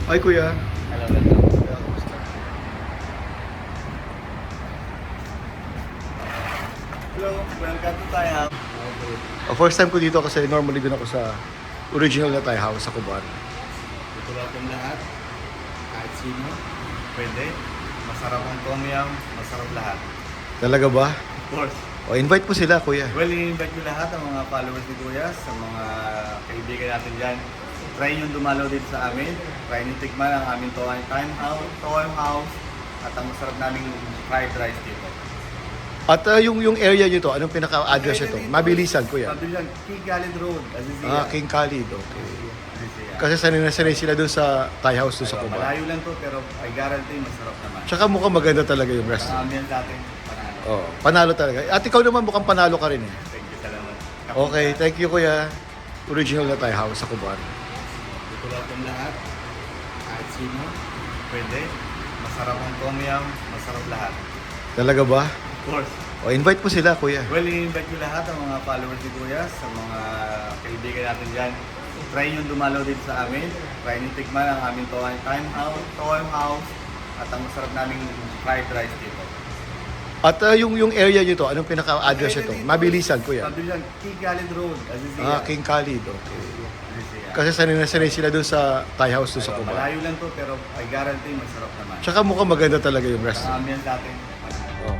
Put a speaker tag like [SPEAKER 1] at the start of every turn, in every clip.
[SPEAKER 1] Ay, kuya.
[SPEAKER 2] Hello, welcome.
[SPEAKER 1] Kuya, kamusta?
[SPEAKER 2] Hello, welcome to Thai House.
[SPEAKER 1] First time ko dito kasi normally doon ako sa original na Thai house sa Kuban.
[SPEAKER 2] Dito welcome lahat. Kahit sino, pwede. Masarap ang tom yum, masarap lahat.
[SPEAKER 1] Talaga ba?
[SPEAKER 2] Of course.
[SPEAKER 1] O, invite po sila, kuya.
[SPEAKER 2] Well, i-invite ko lahat ang mga followers ni Kuya, sa mga kaibigan natin dyan. Try nyo dumalaw dito sa amin. Try nyo tikman ang aming Toy House, at ang masarap naming fried rice dito.
[SPEAKER 1] At yung area nyo to, anong pinaka-address nyo to? Mabilisan, kuya.
[SPEAKER 2] Mabilisan, King Khalid Road, Azizia.
[SPEAKER 1] King Khalid, okay.
[SPEAKER 2] Azizia.
[SPEAKER 1] Kasi sanay na sanay sila doon sa Thai house doon sa Kuban.
[SPEAKER 2] Malayo lang to, pero I guarantee masarap naman.
[SPEAKER 1] Tsaka mukhang maganda talaga yung
[SPEAKER 2] Ang
[SPEAKER 1] restaurant.
[SPEAKER 2] ambience natin, panalo.
[SPEAKER 1] Oh, panalo talaga. At ikaw naman mukhang panalo ka rin eh.
[SPEAKER 2] Thank you, salamat.
[SPEAKER 1] Okay, thank you, kuya. Original na Thai house sa Kuban.
[SPEAKER 2] Dito welcome lahat. Kahit sino, pwede. Masarap ang tom yum, masarap lahat.
[SPEAKER 1] Talaga ba?
[SPEAKER 2] Of course.
[SPEAKER 1] O, invite po sila, kuya.
[SPEAKER 2] Well, i-invite ko lahat ang mga followers ni Kuya, sa mga kaibigan natin dyan. Try nyo dumalaw dito sa amin. Try nyo tikman ang aming Toy House, at ang masarap naming fried rice dito.
[SPEAKER 1] At yung area nyo to, anong pinaka-address nyo to? Mabilisan, kuya.
[SPEAKER 2] Mabilisan, King Khalid Road, Azizia.
[SPEAKER 1] King Khalid, okay.
[SPEAKER 2] Azizia.
[SPEAKER 1] Kasi sanay na sanay sila doon sa Thai house doon sa Kuban.
[SPEAKER 2] Malayo lang to, pero I guarantee masarap naman.
[SPEAKER 1] Tsaka mukhang maganda talaga yung
[SPEAKER 2] Ang
[SPEAKER 1] restaurant.
[SPEAKER 2] ambience natin, panalo.
[SPEAKER 1] Oh.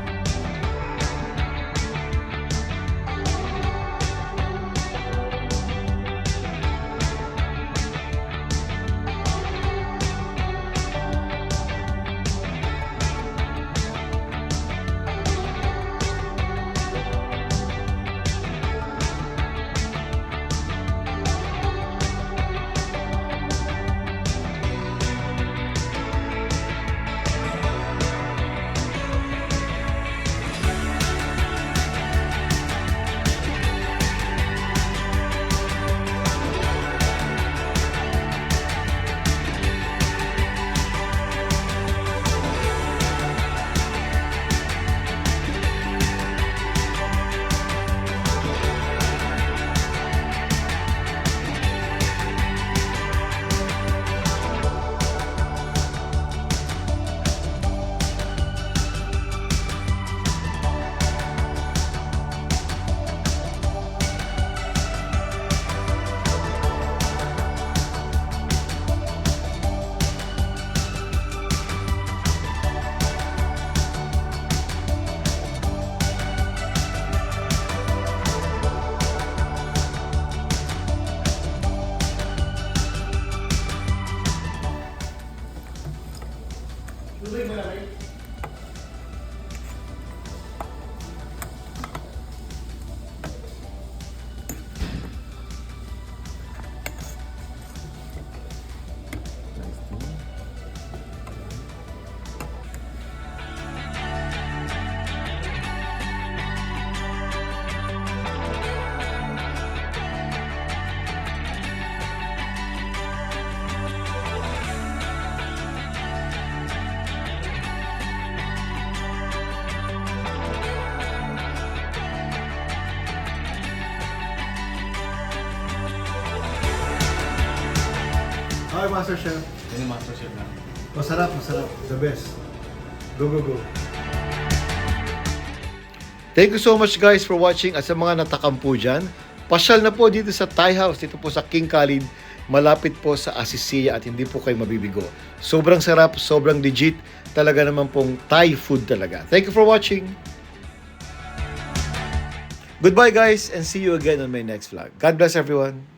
[SPEAKER 1] Hi, Master Chef.
[SPEAKER 2] Yan yung master chef namin.
[SPEAKER 1] Masarap, masarap. The best. Go, go, go. Thank you so much guys for watching. At sa mga natakampu dyan, pasyal na po dito sa Thai house. Dito po sa King Khalid. Malapit po sa Azizia at hindi po kayo mabibigo. Sobrang sarap, sobrang legit. Talaga naman pong Thai food talaga. Thank you for watching. Goodbye guys and see you again on my next vlog. God bless everyone.